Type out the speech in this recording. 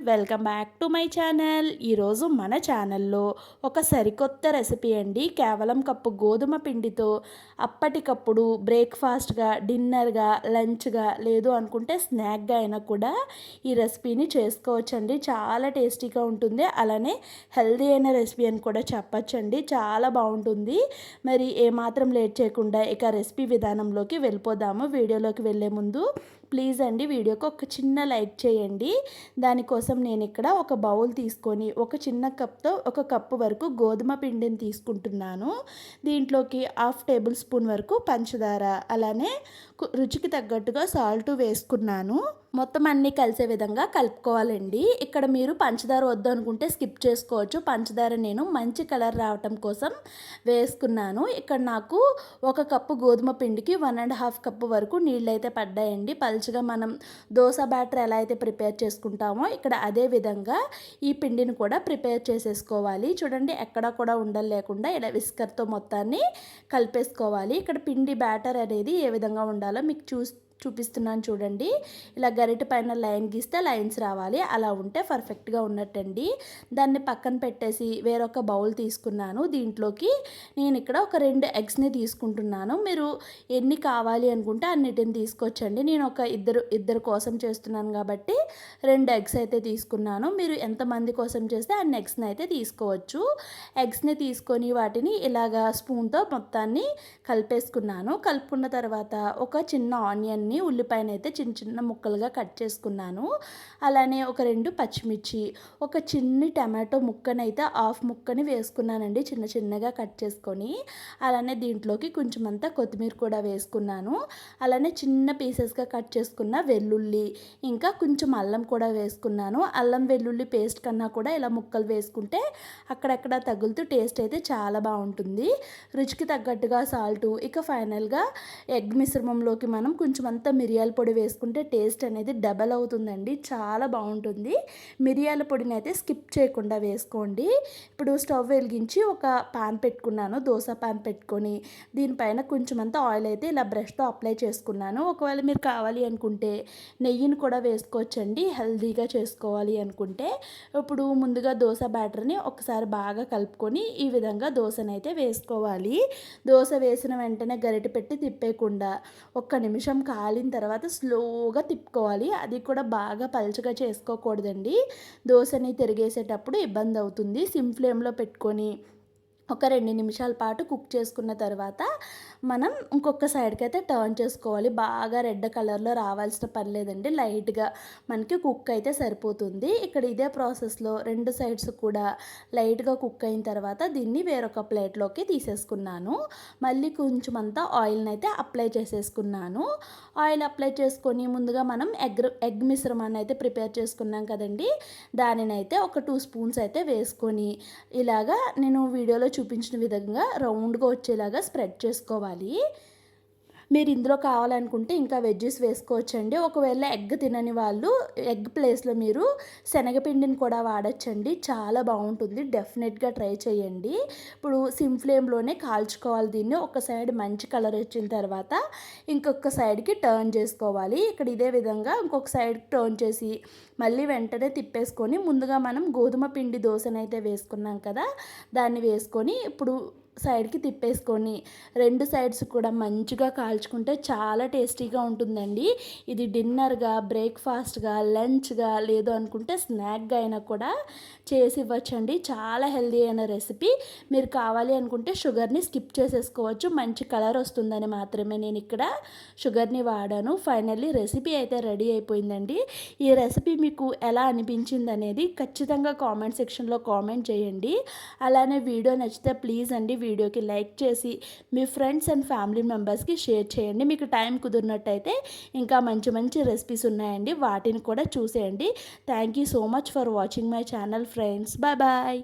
Welcome back to my channel. ఈరోజు మన ఛానల్లో ఒక సరికొత్త రెసిపీ అండి. కేవలం కప్పు గోధుమ పిండితో అప్పటికప్పుడు బ్రేక్ఫాస్ట్గా, డిన్నర్గా, లంచ్గా లేదు అనుకుంటే స్నాక్గా అయినా కూడా ఈ రెసిపీని చేసుకోవచ్చండి. చాలా టేస్టీగా ఉంటుంది, అలానే హెల్దీ అయిన రెసిపీ అని కూడా చెప్పచ్చండి. చాలా బాగుంటుంది. మరి ఏమాత్రం లేట్ చేయకుండా ఇక రెసిపీ విధానంలోకి వెళ్ళిపోదాము. వీడియోలోకి వెళ్ళే ముందు ప్లీజ్ అండి వీడియోకి ఒక చిన్న లైక్ చేయండి. దానికోసం నేను ఇక్కడ ఒక బౌల్ తీసుకొని ఒక చిన్న కప్తో ఒక కప్పు వరకు గోధుమ పిండిని తీసుకుంటున్నాను. దీంట్లోకి 1/2 టేబుల్ స్పూన్ వరకు పంచదార, అలానే రుచికి తగ్గట్టుగా సాల్ట్ వేసుకున్నాను. మొత్తం అన్నీ కలిసే విధంగా కలుపుకోవాలండి. ఇక్కడ మీరు పంచదార వద్దు అనుకుంటే స్కిప్ చేసుకోవచ్చు. పంచదార నేను మంచి కలర్ రావటం కోసం వేసుకున్నాను. ఇక్కడ నాకు ఒక కప్పు గోధుమ పిండికి 1.5 కప్పు వరకు నీళ్ళు అయితే పడ్డాయండి. పలుచగా మనం దోశ బ్యాటర్ ఎలా అయితే ప్రిపేర్ చేసుకుంటామో ఇక్కడ అదే విధంగా ఈ పిండిని కూడా ప్రిపేర్ చేసేసుకోవాలి. చూడండి, ఎక్కడ కూడా ఉండలు లేకుండా ఇలా విస్కర్తో మొత్తాన్ని కలిపేసుకోవాలి. ఇక్కడ పిండి బ్యాటర్ అనేది ఏ విధంగా ఉండాలో మీకు చూపిస్తున్నాను చూడండి. ఇలా గరిటె పైన లైన్ గీస్తే లైన్స్ రావాలి. అలా ఉంటే పర్ఫెక్ట్గా ఉన్నట్టండి. దాన్ని పక్కన పెట్టేసి వేరొక బౌల్ తీసుకున్నాను. దీంట్లోకి నేను ఇక్కడ ఒక 2 ఎగ్స్ని తీసుకుంటున్నాను. మీరు ఎన్ని కావాలి అనుకుంటే అన్నిటిని తీసుకోవచ్చండి. నేను ఒక ఇద్దరు కోసం చేస్తున్నాను కాబట్టి 2 ఎగ్స్ అయితే తీసుకున్నాను. మీరు ఎంతమంది కోసం చేస్తే అన్ని ఎగ్స్ని అయితే తీసుకోవచ్చు. ఎగ్స్ని తీసుకొని వాటిని ఇలాగా స్పూన్తో మొత్తాన్ని కలిపేసుకున్నాను. కలుపుకున్న తర్వాత ఒక చిన్న ఆనియన్ ఉల్లిపాయను అయితే చిన్న చిన్న ముక్కలుగా కట్ చేసుకున్నాను. అలానే ఒక 2 పచ్చిమిర్చి, ఒక చిన్ని టమాటో ముక్కనైతే హాఫ్ ముక్కని వేసుకున్నానండి చిన్న చిన్నగా కట్ చేసుకొని. అలానే దీంట్లోకి కొంచెం అంతా కొత్తిమీర కూడా వేసుకున్నాను. అలానే చిన్న పీసెస్గా కట్ చేసుకున్న వెల్లుల్లి, ఇంకా కొంచెం అల్లం కూడా వేసుకున్నాను. అల్లం వెల్లుల్లి పేస్ట్ కన్నా కూడా ఇలా ముక్కలు వేసుకుంటే అక్కడక్కడ తగులుతూ టేస్ట్ అయితే చాలా బాగుంటుంది. రుచికి తగ్గట్టుగా సాల్టు, ఇక ఫైనల్గా ఎగ్ మిశ్రమంలోకి మనం కొంచెం అంతా మిరియాల పొడి వేసుకుంటే టేస్ట్ అనేది డబల్ అవుతుందండి. చాలా బాగుంటుంది. మిరియాల పొడిని అయితే స్కిప్ చేయకుండా వేసుకోండి. ఇప్పుడు స్టవ్ వెలిగించి ఒక పాన్ పెట్టుకున్నాను. దోశ పాన్ పెట్టుకొని దీనిపైన కొంచెం అంతా ఆయిల్ అయితే ఇలా బ్రష్తో అప్లై చేసుకున్నాను. ఒకవేళ మీరు కావాలి అనుకుంటే నెయ్యిని కూడా వేసుకోవచ్చండి, హెల్దీగా చేసుకోవాలి అనుకుంటే. ఇప్పుడు ముందుగా దోశ బ్యాటర్ని ఒకసారి బాగా కలుపుకొని ఈ విధంగా దోశనైతే అయితే వేసుకోవాలి. దోశ వేసిన వెంటనే గరిటె పెట్టి తిప్పేయకుండా 1 నిమిషం కాలిన తర్వాత స్లోగా తిప్పుకోవాలి. అది కూడా బాగా పలుచగా చేసుకోకూడదండి. దోశని తిరిగేసేటప్పుడు ఇబ్బంది అవుతుంది. సిమ్ ఫ్లేమ్లో పెట్టుకొని ఒక 2 నిమిషాల పాటు కుక్ చేసుకున్న తర్వాత మనం ఇంకొక సైడ్కి అయితే టర్న్ చేసుకోవాలి. బాగా రెడ్ కలర్లో రావాల్సిన పని లేదండి, లైట్గా మనకి కుక్ అయితే సరిపోతుంది. ఇక్కడ ఇదే ప్రాసెస్లో 2 సైడ్స్ కూడా లైట్గా కుక్ అయిన తర్వాత దీన్ని వేరొక ప్లేట్లోకి తీసేసుకున్నాను. మళ్ళీ కొంచెం అంతా ఆయిల్ని అయితే అప్లై చేసేసుకున్నాను. ఆయిల్ అప్లై చేసుకొని ముందుగా మనం ఎగ్ మిశ్రమాన్ని అయితే ప్రిపేర్ చేసుకున్నాం కదండి, దానినైతే ఒక 2 స్పూన్స్ అయితే వేసుకొని ఇలాగా నేను వీడియోలో చూపించిన విధంగా రౌండ్గా వచ్చేలాగా స్ప్రెడ్ చేసుకోవాలి. మీరు ఇందులో కావాలనుకుంటే ఇంకా వెజ్జెస్ వేసుకోవచ్చండి. ఒకవేళ ఎగ్ తినని వాళ్ళు ఎగ్ ప్లేస్లో మీరు శనగపిండిని కూడా వాడచ్చండి. చాలా బాగుంటుంది, డెఫినెట్గా ట్రై చేయండి. ఇప్పుడు సిమ్ ఫ్లేమ్లోనే కాల్చుకోవాలి దీన్ని. ఒక సైడ్ మంచి కలర్ వచ్చిన తర్వాత ఇంకొక సైడ్కి టర్న్ చేసుకోవాలి. ఇక్కడ ఇదే విధంగా ఇంకొక సైడ్ టర్న్ చేసి మళ్ళీ వెంటనే తిప్పేసుకొని ముందుగా మనం గోధుమ పిండి దోశనైతే వేసుకున్నాం కదా, దాన్ని వేసుకొని ఇప్పుడు సైడ్కి తిప్పేసుకొని 2 సైడ్స్ కూడా మంచిగా కాల్చుకుంటే చాలా టేస్టీగా ఉంటుందండి. ఇది డిన్నర్గా, బ్రేక్ఫాస్ట్గా, లంచ్గా లేదు అనుకుంటే స్నాక్గా అయినా కూడా చేసి ఇవ్వచ్చండి. చాలా హెల్దీ అయిన రెసిపీ. మీరు కావాలి అనుకుంటే షుగర్ని స్కిప్ చేసేసుకోవచ్చు. మంచి కలర్ వస్తుందని మాత్రమే నేను ఇక్కడ షుగర్ని వాడాను. ఫైనల్లీ రెసిపీ అయితే రెడీ అయిపోయిందండి. ఈ రెసిపీ మీకు ఎలా అనిపించింది అనేది ఖచ్చితంగా కామెంట్ సెక్షన్లో కామెంట్ చేయండి. అలానే వీడియో నచ్చితే ప్లీజ్ అండి వీడియోకి లైక్ చేసి మీ ఫ్రెండ్స్ అండ్ ఫ్యామిలీ మెంబర్స్కి షేర్ చేయండి. మీకు టైం కుదిరినట్టయితే ఇంకా మంచి మంచి రెసిపీస్ ఉన్నాయండి, వాటిని కూడా చూసేయండి. Thank you so much for watching my channel friends. Bye bye.